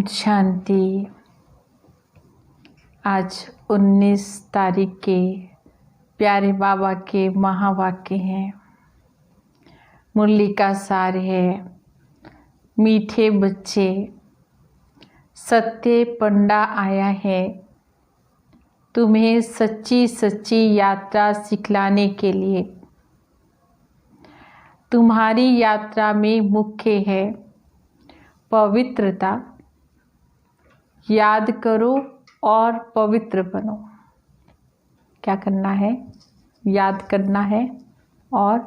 शांति। आज 19 तारीख के प्यारे बाबा के महावाक्य हैं। मुरली का सार है, मीठे बच्चे, सत्य पंडा आया है तुम्हें सच्ची सच्ची यात्रा सिखलाने के लिए। तुम्हारी यात्रा में मुख्य है पवित्रता। याद करो और पवित्र बनो। क्या करना है? याद करना है और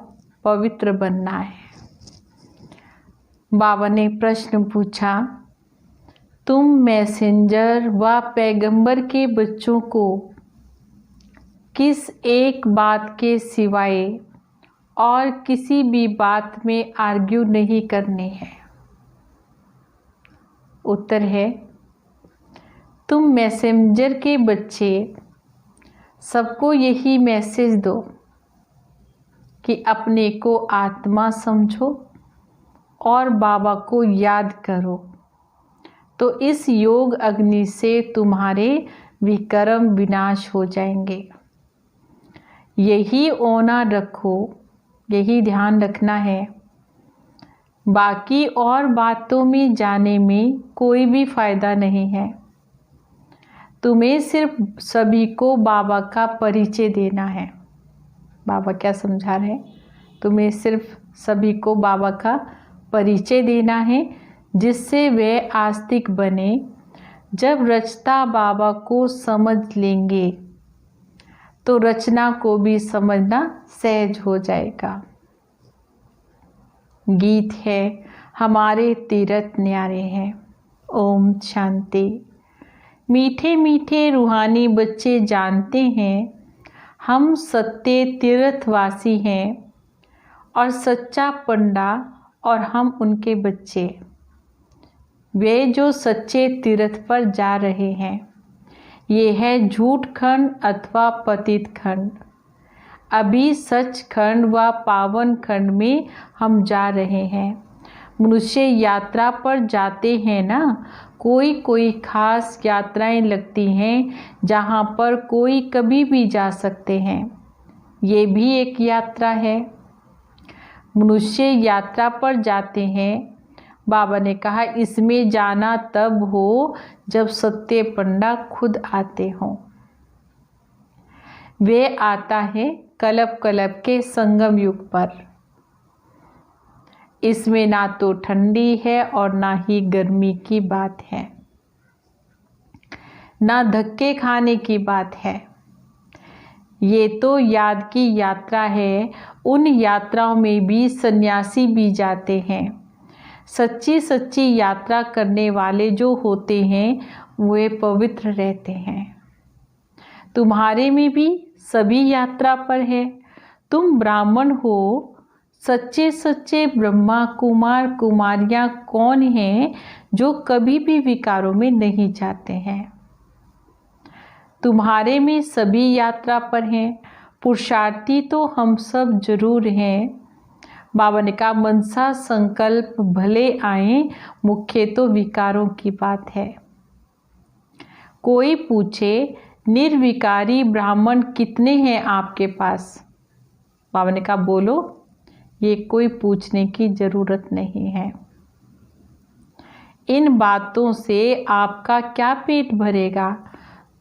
पवित्र बनना है। बाबा ने प्रश्न पूछा, तुम मैसेंजर व पैगंबर के बच्चों को किस एक बात के सिवाय और किसी भी बात में आर्ग्यू नहीं करने हैं? उत्तर है, तुम मैसेंजर के बच्चे सबको यही मैसेज दो कि अपने को आत्मा समझो और बाबा को याद करो, तो इस योग अग्नि से तुम्हारे विकर्म विनाश हो जाएंगे। यही ओना रखो, यही ध्यान रखना है। बाकी और बातों में जाने में कोई भी फायदा नहीं है। तुम्हें सिर्फ सभी को बाबा का परिचय देना है। बाबा क्या समझा रहे हैं? तुम्हें सिर्फ सभी को बाबा का परिचय देना है, जिससे वे आस्तिक बने। जब रचता बाबा को समझ लेंगे तो रचना को भी समझना सहज हो जाएगा। गीत है, हमारे तीरथ न्यारे हैं। ओम शांति। मीठे मीठे रूहानी बच्चे जानते हैं हम सत्य तीर्थवासी हैं और सच्चा पंडा और हम उनके बच्चे। वे जो सच्चे तीर्थ पर जा रहे हैं, ये है झूठ खंड अथवा पतित खंड। अभी सच खंड व पावन खंड में हम जा रहे हैं। मनुष्य यात्रा पर जाते हैं ना, कोई खास यात्राएं लगती हैं जहाँ पर कोई कभी भी जा सकते हैं। ये भी एक यात्रा है। मनुष्य यात्रा पर जाते हैं। बाबा ने कहा, इसमें जाना तब हो जब सत्य पंडा खुद आते हों। वे आता है कल्प कल्प के संगम युग पर। इसमें ना तो ठंडी है और ना ही गर्मी की बात है, ना धक्के खाने की बात है। ये तो याद की यात्रा है। उन यात्राओं में भी सन्यासी भी जाते हैं। सच्ची सच्ची यात्रा करने वाले जो होते हैं वे पवित्र रहते हैं। तुम्हारे में भी सभी यात्रा पर है। तुम ब्राह्मण हो। सच्चे सच्चे ब्रह्मा कुमार कुमारियाँ कौन हैं जो कभी भी विकारों में नहीं जाते हैं? तुम्हारे में सभी यात्रा पर हैं। पुरुषार्थी तो हम सब जरूर हैं। बाबा ने कहा, मनसा संकल्प भले आए, मुख्य तो विकारों की बात है। कोई पूछे, निर्विकारी ब्राह्मण कितने हैं आपके पास? बाबा ने कहा, बोलो। ये कोई पूछने की ज़रूरत नहीं है। इन बातों से आपका क्या पेट भरेगा?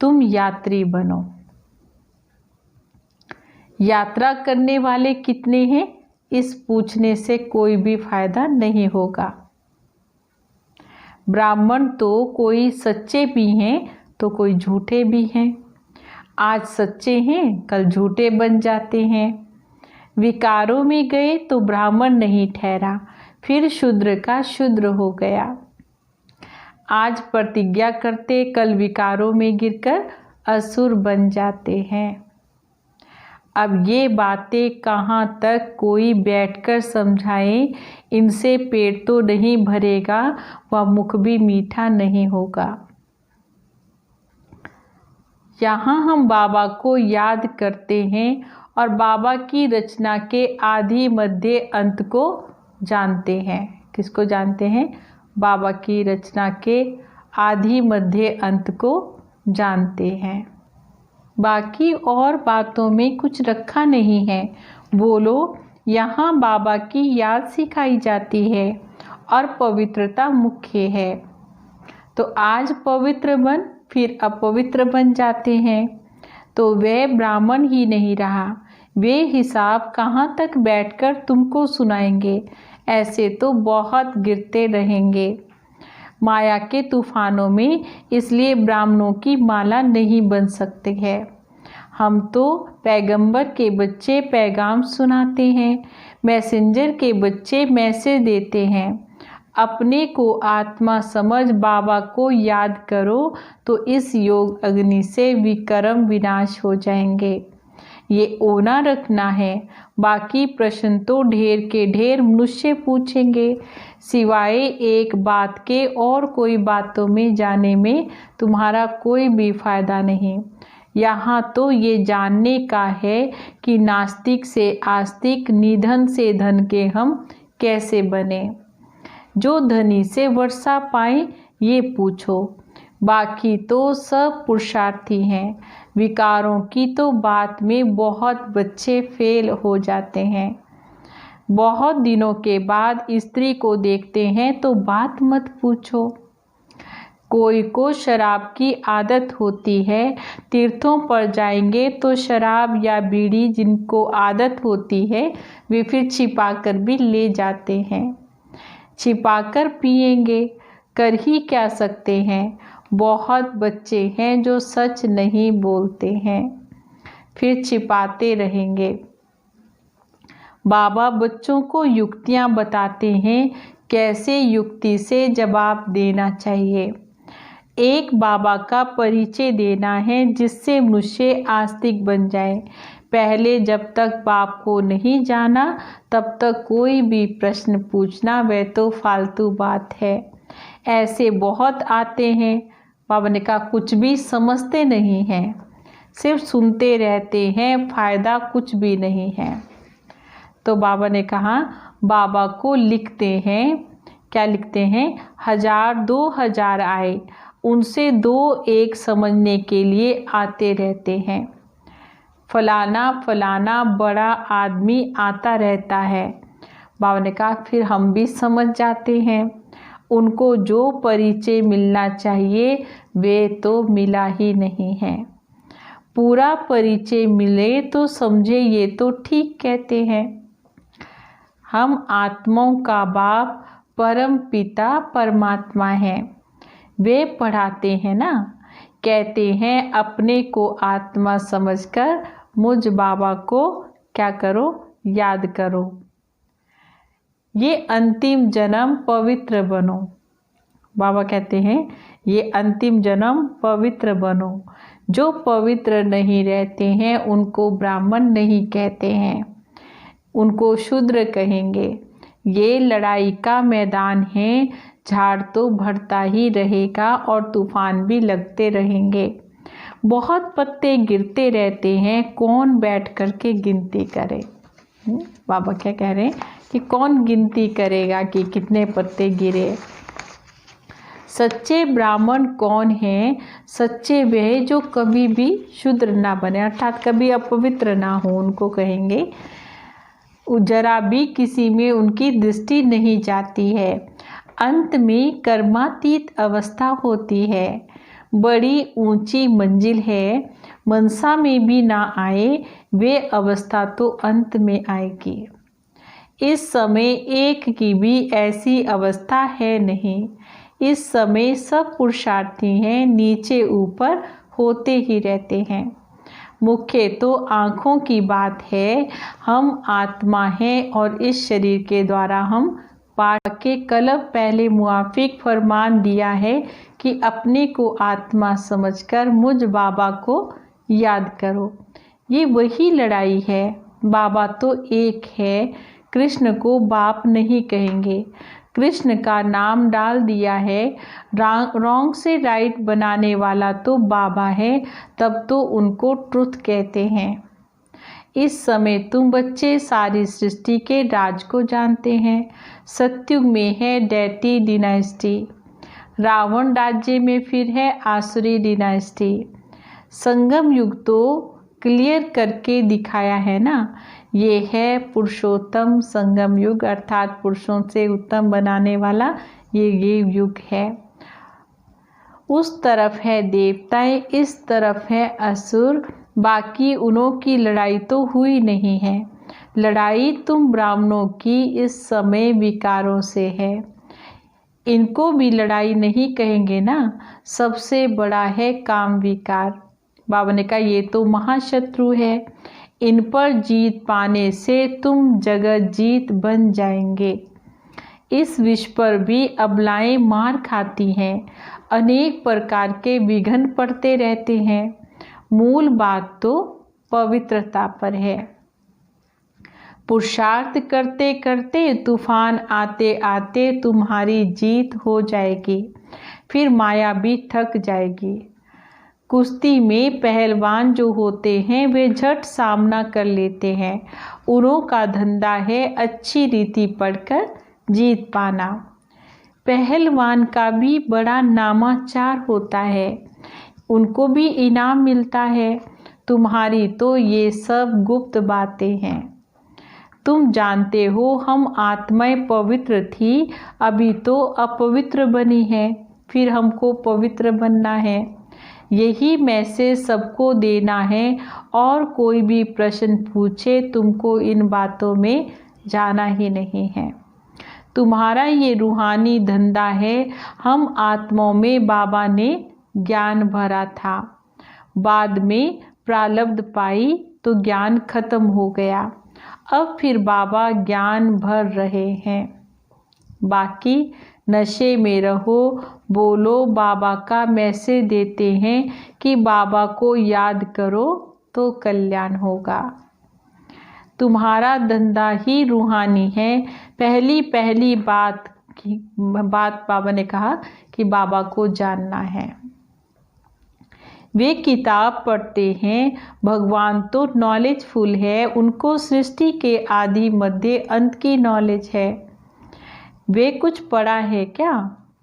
तुम यात्री बनो। यात्रा करने वाले कितने हैं, इस पूछने से कोई भी फायदा नहीं होगा। ब्राह्मण तो कोई सच्चे भी हैं तो कोई झूठे भी हैं। आज सच्चे हैं, कल झूठे बन जाते हैं। विकारों में गए तो ब्राह्मण नहीं ठहरा, फिर शूद्र का शूद्र हो गया। आज प्रतिज्ञा करते, कल विकारों में गिरकर असुर बन जाते हैं। अब ये बातें कहाँ तक कोई बैठकर समझाए? इनसे पेट तो नहीं भरेगा व मुख भी मीठा नहीं होगा। यहाँ हम बाबा को याद करते हैं और बाबा की रचना के आदि मध्य अंत को जानते हैं। किसको जानते हैं? बाबा की रचना के आदि मध्य अंत को जानते हैं। बाकी और बातों में कुछ रखा नहीं है। बोलो, यहाँ बाबा की याद सिखाई जाती है और पवित्रता मुख्य है। तो आज पवित्र बन फिर अपवित्र बन जाते हैं तो वह ब्राह्मण ही नहीं रहा। वे हिसाब कहाँ तक बैठकर तुमको सुनाएंगे। ऐसे तो बहुत गिरते रहेंगे माया के तूफानों में, इसलिए ब्राह्मणों की माला नहीं बन सकती है। हम तो पैगंबर के बच्चे पैगाम सुनाते हैं, मैसेंजर के बच्चे मैसेज देते हैं। अपने को आत्मा समझ बाबा को याद करो तो इस योग अग्नि से विकर्म विनाश हो जाएंगे। ये ओना रखना है। बाकी प्रश्न तो ढेर के ढेर मनुष्य पूछेंगे, सिवाय एक बात के और कोई बातों में जाने में तुम्हारा कोई भी फायदा नहीं। यहाँ तो ये जानने का है कि नास्तिक से आस्तिक, निधन से धन के हम कैसे बने। जो धनी से वर्षा पाए ये पूछो। बाकी तो सब पुरुषार्थी हैं। विकारों की तो बात में बहुत बच्चे फेल हो जाते हैं। बहुत दिनों के बाद स्त्री को देखते हैं तो बात मत पूछो। कोई को शराब की आदत होती है, तीर्थों पर जाएंगे तो शराब या बीड़ी जिनको आदत होती है वे फिर छिपाकर भी ले जाते हैं। छिपाकर पिएंगे, कर ही क्या सकते हैं। बहुत बच्चे हैं जो सच नहीं बोलते हैं, फिर छिपाते रहेंगे। बाबा बच्चों को युक्तियाँ बताते हैं, कैसे युक्ति से जवाब देना चाहिए। एक बाबा का परिचय देना है जिससे मनुष्य आस्तिक बन जाए। पहले जब तक बाप को नहीं जाना तब तक कोई भी प्रश्न पूछना वह तो फालतू बात है। ऐसे बहुत आते हैं, बाबा ने कहा कुछ भी समझते नहीं हैं, सिर्फ सुनते रहते हैं, फायदा कुछ भी नहीं है। तो बाबा ने कहा बाबा को लिखते हैं, क्या लिखते हैं, 1000-2000 आए, उनसे 2-1 समझने के लिए आते रहते हैं। फलाना फलाना बड़ा आदमी आता रहता है। बाबा ने कहा फिर हम भी समझ जाते हैं। उनको जो परिचय मिलना चाहिए वे तो मिला ही नहीं है। पूरा परिचय मिले तो समझे ये तो ठीक कहते हैं। हम आत्माओं का बाप परम पिता परमात्मा हैं। वे पढ़ाते हैं ना, कहते हैं अपने को आत्मा समझकर मुझ बाबा को क्या करो, याद करो। ये अंतिम जन्म पवित्र बनो। बाबा कहते हैं ये अंतिम जन्म पवित्र बनो। जो पवित्र नहीं रहते हैं उनको ब्राह्मण नहीं कहते हैं, उनको शूद्र कहेंगे। ये लड़ाई का मैदान है, झाड़ तो भरता ही रहेगा और तूफान भी लगते रहेंगे। बहुत पत्ते गिरते रहते हैं, कौन बैठ कर के गिनती करे। बाबा क्या कह रहे हैं कि कौन गिनती करेगा कि कितने पत्ते गिरे। सच्चे ब्राह्मण कौन हैं? सच्चे वे जो कभी भी शूद्र ना बने, अर्थात कभी अपवित्र ना हो, उनको कहेंगे। जरा भी किसी में उनकी दृष्टि नहीं जाती है। अंत में कर्मातीत अवस्था होती है। बड़ी ऊंची मंजिल है, मनसा में भी ना आए वे अवस्था तो अंत में आएगी। इस समय एक की भी ऐसी अवस्था है नहीं। इस समय सब पुरुषार्थी हैं, नीचे ऊपर होते ही रहते हैं। मुख्य तो आँखों की बात है। हम आत्मा हैं और इस शरीर के द्वारा हम पाठ के कल पहले मुआफिक फरमान दिया है कि अपने को आत्मा समझकर मुझ बाबा को याद करो। ये वही लड़ाई है। बाबा तो एक है, कृष्ण को बाप नहीं कहेंगे। कृष्ण का नाम डाल दिया है। रॉन्ग से राइट बनाने वाला तो बाबा है, तब तो उनको ट्रुथ कहते हैं। इस समय तुम बच्चे सारी सृष्टि के राज को जानते हैं। सत्युग में है डेटी डिनाइस्टी। रावण राज्य में फिर है आसुरी डिनास्टी। संगम युग तो क्लियर करके दिखाया है ना। ये है पुरुषोत्तम संगम युग, अर्थात पुरुषों से उत्तम बनाने वाला ये युग है। उस तरफ है देवताएं, इस तरफ है असुर। बाकी उनों की लड़ाई तो हुई नहीं है। लड़ाई तुम ब्राह्मणों की इस समय विकारों से है। इनको भी लड़ाई नहीं कहेंगे ना, सबसे बड़ा है काम विकार। बाबा ने कहा ये तो महाशत्रु है, इन पर जीत पाने से तुम जगत जीत बन जाएंगे। इस विष पर भी अबलाएं मार खाती हैं, अनेक प्रकार के विघ्न पड़ते रहते हैं। मूल बात तो पवित्रता पर है। पुरुषार्थ करते करते तूफान आते आते तुम्हारी जीत हो जाएगी, फिर माया भी थक जाएगी। कुश्ती में पहलवान जो होते हैं वे झट सामना कर लेते हैं। उन्हों का धंधा है अच्छी रीति पढ़कर जीत पाना। पहलवान का भी बड़ा नामाचार होता है, उनको भी इनाम मिलता है। तुम्हारी तो ये सब गुप्त बातें हैं। तुम जानते हो हम आत्माएं पवित्र थी, अभी तो अपवित्र बनी है, फिर हमको पवित्र बनना है। यही मैसेज सबको देना है। और कोई भी प्रश्न पूछे तुमको इन बातों में जाना ही नहीं है। तुम्हारा ये रूहानी धंधा है। हम आत्माओं में बाबा ने ज्ञान भरा था, बाद में प्रारब्ध पाई तो ज्ञान खत्म हो गया। अब फिर बाबा ज्ञान भर रहे हैं। बाकी नशे में रहो, बोलो, बाबा का मैसेज देते हैं कि बाबा को याद करो तो कल्याण होगा। तुम्हारा धंधा ही रूहानी है। पहली बात बाबा ने कहा कि बाबा को जानना है। वे किताब पढ़ते हैं, भगवान तो नॉलेजफुल है, उनको सृष्टि के आदि मध्य अंत की नॉलेज है। वे कुछ पढ़ा है क्या?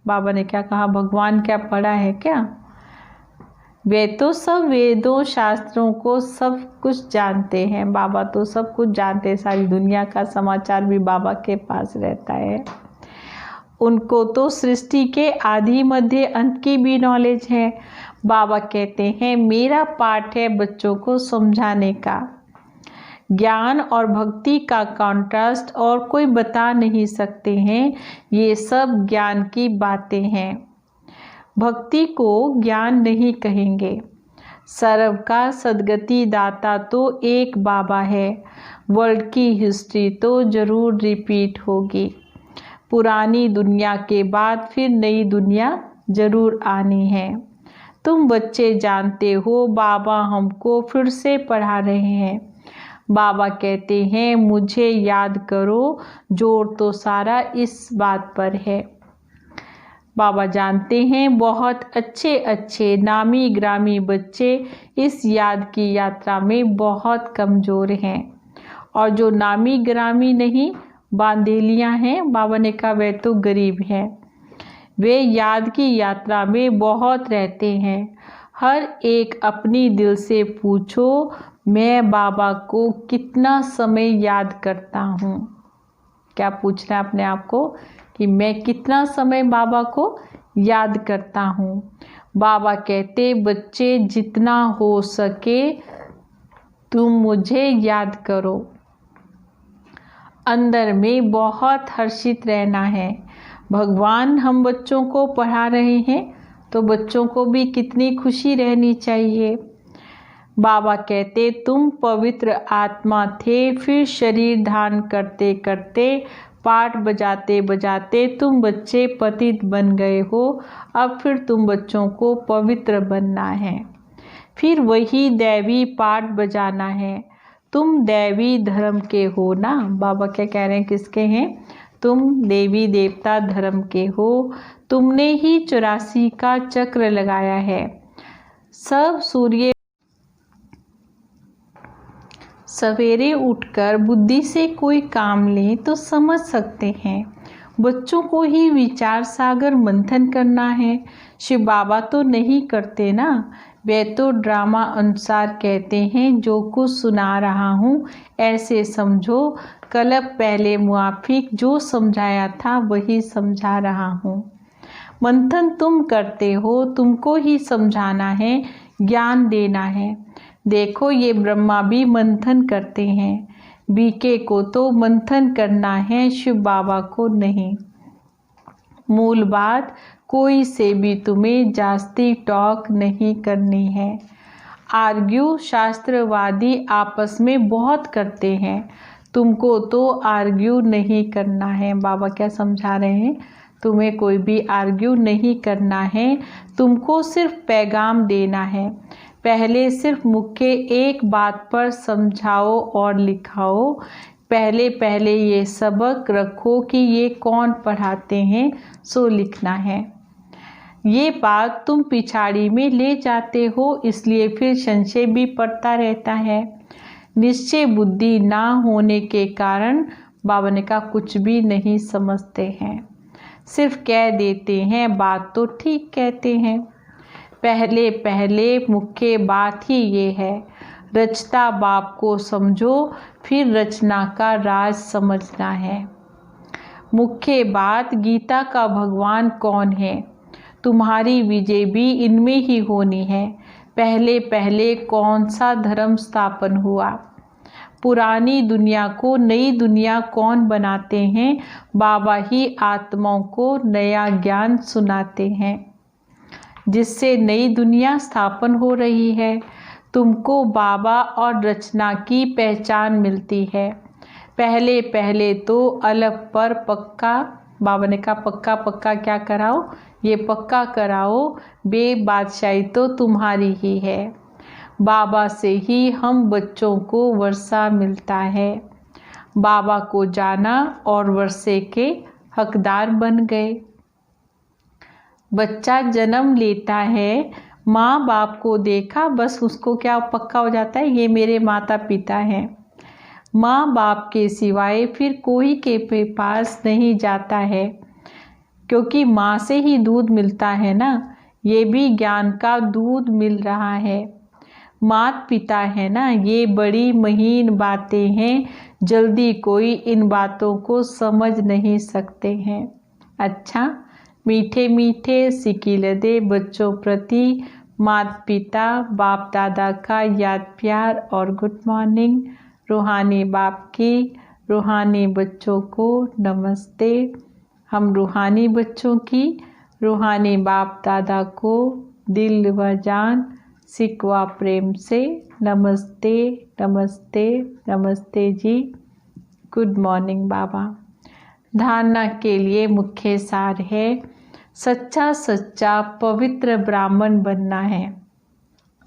बाबा ने क्या कहा, भगवान क्या पढ़ा है क्या? वे तो सब वेदों शास्त्रों को सब कुछ जानते हैं। बाबा तो सब कुछ जानते हैं, सारी दुनिया का समाचार भी बाबा के पास रहता है। उनको तो सृष्टि के आदि मध्य अंत की भी नॉलेज है। बाबा कहते हैं मेरा पाठ है बच्चों को समझाने का। ज्ञान और भक्ति का कॉन्ट्रास्ट और कोई बता नहीं सकते हैं। ये सब ज्ञान की बातें हैं, भक्ति को ज्ञान नहीं कहेंगे। सर्व का सद्गति दाता तो एक बाबा है। वर्ल्ड की हिस्ट्री तो जरूर रिपीट होगी। पुरानी दुनिया के बाद फिर नई दुनिया जरूर आनी है। तुम बच्चे जानते हो बाबा हमको फिर से पढ़ा रहे हैं। बाबा कहते हैं मुझे याद करो। जोर तो सारा इस बात पर है। बाबा जानते हैं बहुत अच्छे अच्छे नामी ग्रामी बच्चे इस याद की यात्रा में बहुत कमज़ोर हैं, और जो नामी ग्रामी नहीं बांदेलियाँ हैं, बाबा ने कहा वे तो गरीब हैं। वे याद की यात्रा में बहुत रहते हैं। हर एक अपनी दिल से पूछो मैं बाबा को कितना समय याद करता हूँ। क्या पूछना है अपने आप को कि मैं कितना समय बाबा को याद करता हूँ। बाबा कहते बच्चे जितना हो सके तुम मुझे याद करो। अंदर में बहुत हर्षित रहना है। भगवान हम बच्चों को पढ़ा रहे हैं तो बच्चों को भी कितनी खुशी रहनी चाहिए। बाबा कहते तुम पवित्र आत्मा थे, फिर शरीर धारण करते करते पाठ बजाते बजाते तुम बच्चे पतित बन गए हो। अब फिर तुम बच्चों को पवित्र बनना है, फिर वही दैवी पाठ बजाना है। तुम दैवी धर्म के हो ना। बाबा क्या कह रहे हैं, किसके हैं? तुम देवी देवता धर्म के हो। तुमने ही 84 का चक्र लगाया है। सब सूर्य सवेरे उठकर बुद्धि से कोई काम लें तो समझ सकते हैं। बच्चों को ही विचार सागर मंथन करना है। शिव बाबा तो नहीं करते ना, वे तो ड्रामा अनुसार कहते हैं जो कुछ सुना रहा हूँ ऐसे समझो, कल्प पहले मुआफिक जो समझाया था वही समझा रहा हूँ। मंथन तुम करते हो, तुमको ही समझाना है, ज्ञान देना है। देखो ये ब्रह्मा भी मंथन करते हैं, बीके को तो मंथन करना है, शिव बाबा को नहीं। मूल बात कोई से भी तुम्हें जास्ती टॉक नहीं करनी है। आर्ग्यू शास्त्रवादी आपस में बहुत करते हैं, तुमको तो आर्ग्यू नहीं करना है। बाबा क्या समझा रहे हैं, तुम्हें कोई भी आर्ग्यू नहीं करना है, तुमको सिर्फ पैगाम देना है। पहले सिर्फ मुख्य एक बात पर समझाओ और लिखाओ। पहले पहले ये सबक रखो कि ये कौन पढ़ाते हैं, सो लिखना है। ये बात तुम पिछाड़ी में ले जाते हो, इसलिए फिर संशय भी पड़ता रहता है। निश्चय बुद्धि ना होने के कारण बाबा ने कहा कुछ भी नहीं समझते हैं, सिर्फ कह देते हैं, बात तो ठीक कहते हैं। पहले पहले मुख्य बात ही ये है, रचता बाप को समझो, फिर रचना का राज समझना है। मुख्य बात गीता का भगवान कौन है, तुम्हारी विजय भी इनमें ही होनी है। पहले पहले कौन सा धर्म स्थापन हुआ, पुरानी दुनिया को नई दुनिया कौन बनाते हैं, बाबा ही आत्माओं को नया ज्ञान सुनाते हैं, जिससे नई दुनिया स्थापन हो रही है। तुमको बाबा और रचना की पहचान मिलती है। पहले पहले तो अलग पर पक्का, बाबा ने कहा पक्का पक्का क्या कराओ, ये पक्का कराओ, बादशाही तो तुम्हारी ही है। बाबा से ही हम बच्चों को वर्षा मिलता है। बाबा को जाना और वर्षे के हकदार बन गए। बच्चा जन्म लेता है, माँ बाप को देखा, बस उसको क्या पक्का हो जाता है, ये मेरे माता पिता हैं। माँ बाप के सिवाय फिर कोई के पास नहीं जाता है, क्योंकि माँ से ही दूध मिलता है ना, ये भी ज्ञान का दूध मिल रहा है। माता पिता है ना, ये बड़ी महीन बातें हैं, जल्दी कोई इन बातों को समझ नहीं सकते हैं। अच्छा, मीठे मीठे सिकिलदे बच्चों प्रति माता पिता बाप दादा का याद प्यार और गुड मॉर्निंग। रूहानी बाप की रूहानी बच्चों को नमस्ते। हम रूहानी बच्चों की रूहानी बाप दादा को दिल व जान सिकवा प्रेम से नमस्ते नमस्ते नमस्ते जी। गुड मॉर्निंग बाबा। धारणा के लिए मुख्य सार है, सच्चा सच्चा पवित्र ब्राह्मण बनना है।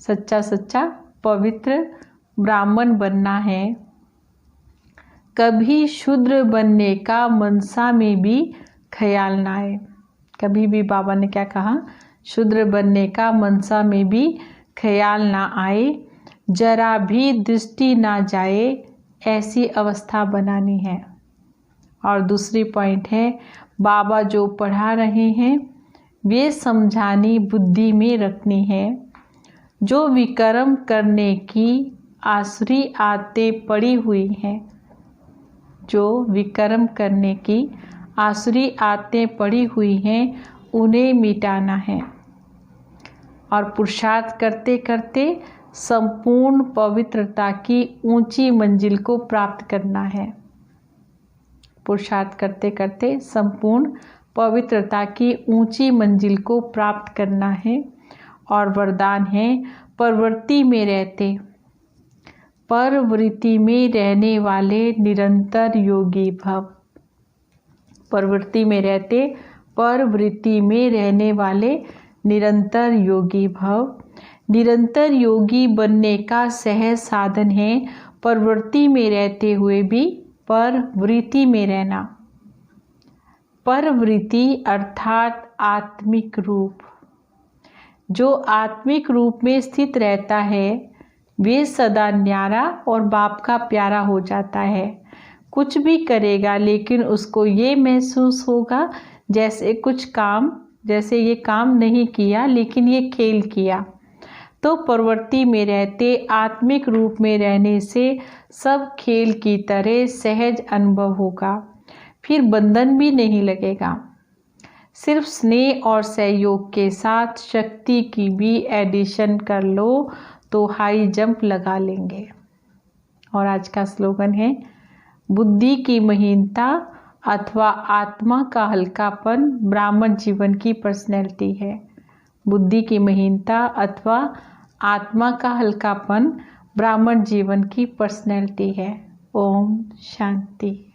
सच्चा सच्चा पवित्र ब्राह्मण बनना है। कभी शूद्र बनने का मनसा में भी ख्याल ना आए। कभी भी बाबा ने क्या कहा, शूद्र बनने का मनसा में भी ख्याल ना आए, जरा भी दृष्टि ना जाए, ऐसी अवस्था बनानी है। और दूसरी पॉइंट है, बाबा जो पढ़ा रहे हैं वे समझानी बुद्धि में रखनी है। जो विकर्म करने की आसुरी आदतें पड़ी हुई हैं, जो विकर्म करने की आसुरी आदतें पड़ी हुई हैं, उन्हें मिटाना है और पुरुषार्थ करते करते संपूर्ण पवित्रता की ऊंची मंजिल को प्राप्त करना है। पुरुषार्थ करते करते संपूर्ण पवित्रता की ऊंची मंजिल को प्राप्त करना है। और वरदान है, प्रवृत्ति में रहते, परवृत्ति में रहने वाले निरंतर योगी भव। प्रवृत्ति में रहते, परवृत्ति में रहने वाले निरंतर योगी भव। निरंतर योगी बनने का सहज साधन है प्रवृत्ति में रहते हुए भी परवृत्ति में रहना। परवृत्ति अर्थात आत्मिक रूप। जो आत्मिक रूप में स्थित रहता है वे सदा न्यारा और बाप का प्यारा हो जाता है। कुछ भी करेगा लेकिन उसको ये महसूस होगा जैसे ये काम नहीं किया लेकिन ये खेल किया। तो प्रवृत्ति में रहते आत्मिक रूप में रहने से सब खेल की तरह सहज अनुभव होगा, फिर बंधन भी नहीं लगेगा। सिर्फ स्नेह और सहयोग के साथ शक्ति की भी एडिशन कर लो तो हाई जंप लगा लेंगे। और आज का स्लोगन है, बुद्धि की महीनता अथवा आत्मा का हल्कापन ब्राह्मण जीवन की पर्सनैलिटी है। बुद्धि की महीनता अथवा आत्मा का हल्कापन ब्राह्मण जीवन की पर्सनैलिटी है। ओम शांति।